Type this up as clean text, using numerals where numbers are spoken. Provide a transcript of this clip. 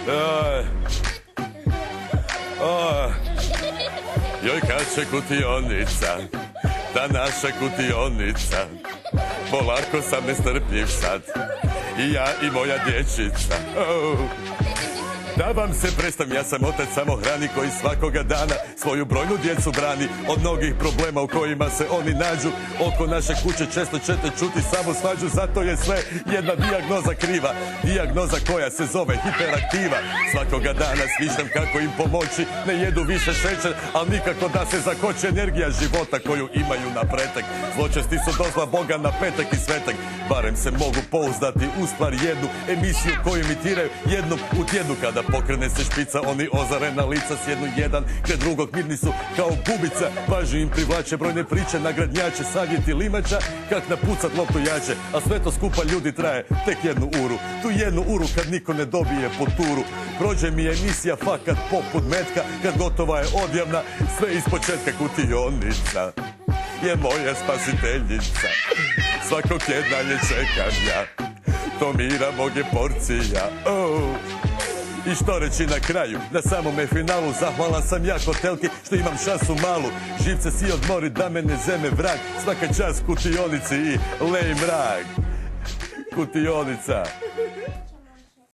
Oj. Oj. Joj, kad će kutionicca, ta naša kutionicca, polako sam nestrpljiv sad, i ja i moja dječica. Oh. Da vam se predstavim, ja sam otac samohrani koji svakoga dana svoju brojnu djecu brani od mnogih problema u kojima se oni nađu. Oko naše kuće često ćete čuti samo svađu, zato je sve jedna dijagnoza kriva. Dijagnoza koja se zove hiperaktiva. Svakoga dana smišljam kako im pomoći, ne jedu više šećer, ali nikako da se zakoči energija života koju imaju na pretek. Zločesti su dozla Boga na petak i svetak. Barem se mogu pouzdati u stvar jednu emisiju koju imitiraju jednom u tjednu. Kada pokrene se špica, oni ozarena lica sjednu jedan kraj drugog, mirni su kao bubica. Pažnju im privlače brojne priče, nagradnjače, savjeti limača, kak napucat loptu jače. A sve to skupa ljudi traje tek jednu uru. Tu jednu uru kad niko ne dobije po turu. Prođe mi emisija fakat poput metka, kad gotova je odjavna, sve ispočetka. Kutionicca je moja spasiteljica, svakog tjedna je čekam ja, to mira moge porcija. Oh. I što reći na kraju, na samome finalu zahvalan sam ja hotelki što imam šansu malu. Živce si odmori da me ne zeme vrag, svaka čast kutionici i lej mrag. Kutionicca.